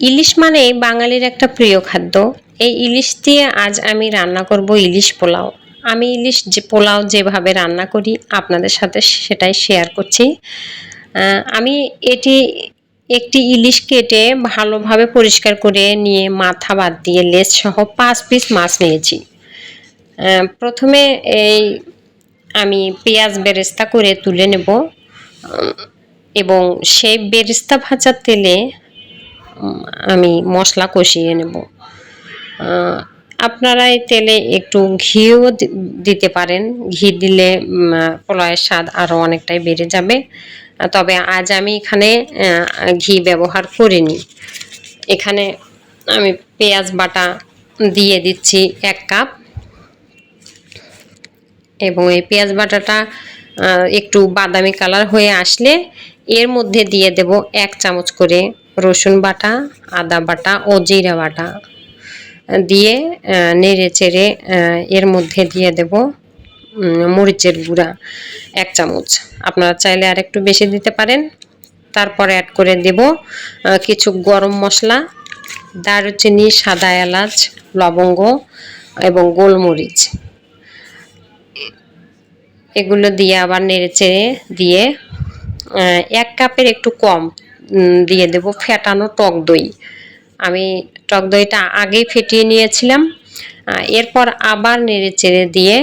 ইলিশ মানে বাঙালির একটা প্রিয় খাদ্য। এই ইলিশ দিয়ে আজ আমি রান্না করব ইলিশ পোলাও। আমি ইলিশ যে পোলাও যেভাবে রান্না করি আপনাদের সাথে সেটাই শেয়ার করছি। আমি এটি একটি ইলিশ কেটে ভালোভাবে পরিষ্কার করে নিয়ে মাথা বাদ দিয়ে লেজ সহ 5 পিস মাছ নিয়েছি। প্রথমে আমি পেঁয়াজ বেরেস্তা করে তুলে নেব এবং সেই বেরেস্তা ভাজার তেলে আমি মশলা কষিয়ে নেব। আপনারা এই তেলে একটু ঘিও দিতে পারেন। ঘি দিলে পোলাওয়ের স্বাদ আরও অনেকটাই বেড়ে যাবে। তবে আজ আমি এখানে ঘি ব্যবহার করিনি। এখানে আমি পেঁয়াজ বাটা দিয়ে দিচ্ছি 1 কাপ এবং এই পেঁয়াজ বাটাটা একটু বাদামি কালার হয়ে আসলে এর মধ্যে দিয়ে দেব 1 চামচ করে রসুন বাটা, আদা বাটা ও জিরা বাটা দিয়ে নেড়ে চেড়ে এর মধ্যে দিয়ে দেব মরিচের গুঁড়া 1 চামচ। আপনারা চাইলে আর একটু বেশি দিতে পারেন। তারপরে অ্যাড করে দেব কিছু গরম মশলা, দারুচিনি, সাদা এলাচ, লবঙ্গ এবং গোলমরিচ। এগুলো দিয়ে আবার নেড়ে চেড়ে দিয়ে 1 কাপের একটু কম দিয়ে দেব ফেটানো টক দই। আমি টক দইটা আগেই ফেটিয়ে নিয়েছিলাম। এরপর আবার নেড়ে চেড়ে দিয়ে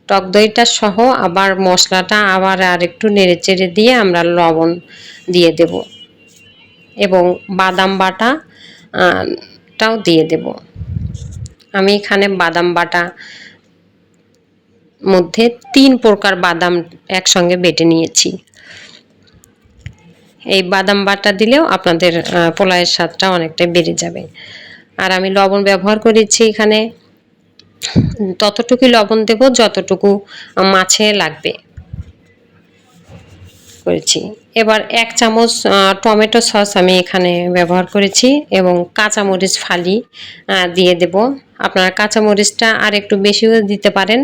টক দইটা সহ আবার মশলাটা আবার আর একটু নেড়ে চেড়ে দিয়ে আমরা লবণ দিয়ে দেব এবং বাদাম বাটা টাও দিয়ে দেব। আমি এখানে বাদাম বাটা মধ্যে 3 প্রকার বাদাম একসঙ্গে বেটে নিয়েছি। এই বাদাম বাটা দিলেও আপনাদের পোলাওয়ের স্বাদটা অনেকটাই বেড়ে যাবে। আর আমি লবণ ব্যবহার করেছি এখানে ততটুকুই লবণ দেব যতটুকু মাছে লাগবে করেছি। এবার 1 চামচ টমেটো সস আমি এখানে ব্যবহার করেছি এবং কাঁচামরিচ ফালি দিয়ে দেব। আপনারা কাঁচামরিচটা আর একটু বেশিও দিতে পারেন।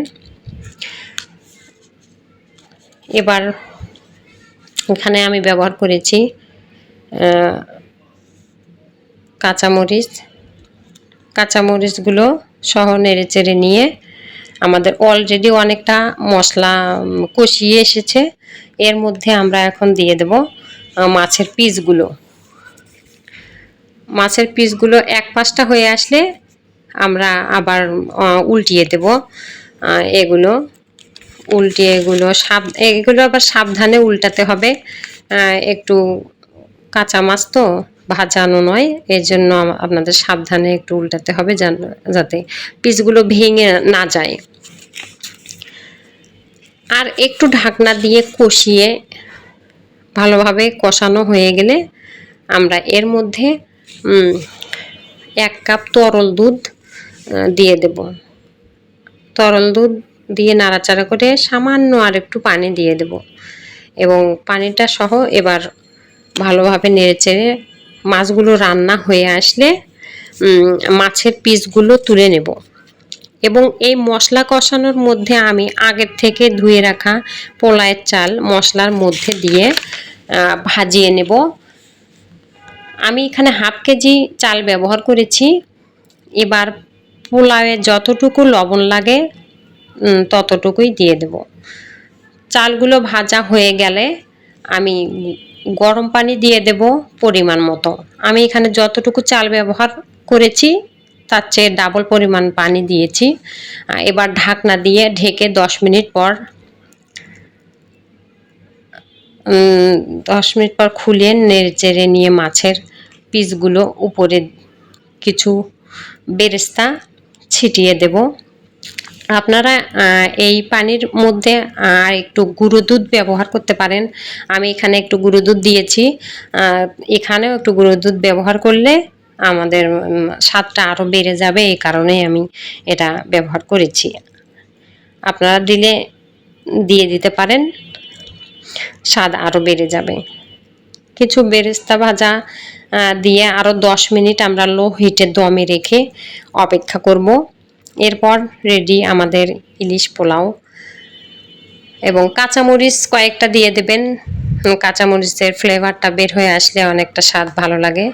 এবার এখানে আমি ব্যবহার করেছি কাঁচামরিচগুলো সহ নেড়ে চেড়ে নিয়ে আমাদের অলরেডি অনেকটা মশলা কষিয়ে এসেছে। এর মধ্যে আমরা এখন দিয়ে দেব মাছের পিসগুলো। মাছের পিসগুলো 1 পাশটা হয়ে আসলে আমরা আবার উল্টিয়ে দেব। এগুলো আবার সাবধানে উল্টাতে হবে। একটু কাঁচা মাছ তো ভাজানো নয়, এর জন্য আপনাদের সাবধানে একটু উল্টাতে হবে যাতে পিসগুলো ভেঙে না যায়। আর একটু ঢাকনা দিয়ে কষিয়ে ভালোভাবে কষানো হয়ে গেলে আমরা এর মধ্যে 1 কাপ তরল দুধ দিয়ে দেব। তরল দুধ দিয়ে নাড়াচাড়া করে সামান্য আর একটু পানি দিয়ে দেব এবং পানিটা সহ এবার ভালোভাবে নেড়েচেড়ে মাছগুলো রান্না হয়ে আসলে মাছের পিসগুলো তুলে নেব এবং এই মশলা কষানোর মধ্যে আমি আগের থেকে ধুয়ে রাখা পোলাওয়ের চাল মশলার মধ্যে দিয়ে ভাজিয়ে নেব। আমি এখানে 1/2 কেজি চাল ব্যবহার করেছি। এবার পোলাওয়ে যতটুকু লবণ লাগে ততটুকুই দিয়ে দেব। চালগুলো ভাজা হয়ে গেলে আমি গরম পানি দিয়ে দেব পরিমাণ মতো। আমি এখানে যতটুকু চাল ব্যবহার করেছি তার চেয়ে ডাবল পরিমাণ পানি দিয়েছি। এবার ঢাকনা দিয়ে ঢেকে 10 মিনিট পর 10 মিনিট পর খুলে নেড়েচেড়ে নিয়ে মাছের পিসগুলো উপরে কিছু বেরেস্তা ছিটিয়ে দেব। আপনারা এই পানির মধ্যে আর একটু গুঁড়ো দুধ ব্যবহার করতে পারেন। আমি এখানে একটু গুঁড়ো দুধ দিয়েছি। এখানেও একটু গুঁড়ো দুধ ব্যবহার করলে আমাদের স্বাদটা আরও বেড়ে যাবে, এই কারণেই আমি এটা ব্যবহার করেছি। আপনারা দিয়ে দিতে পারেন, স্বাদ আরও বেড়ে যাবে। কিছু বেরেস্তা ভাজা দিয়ে আরও 10 মিনিট আমরা লো হিটে দমে রেখে অপেক্ষা করব। এরপর রেডি আমাদের ইলিশ পোলাও এবং কাঁচামরিচ কয়েকটা দিয়ে দেবেন কাঁচামরিচের ফ্লেভারটা বের হয়ে আসলে অনেকটা স্বাদ ভালো লাগে।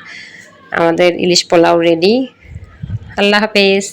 আমাদের ইলিশ পোলাও রেডি। আল্লাহ হাফেজ।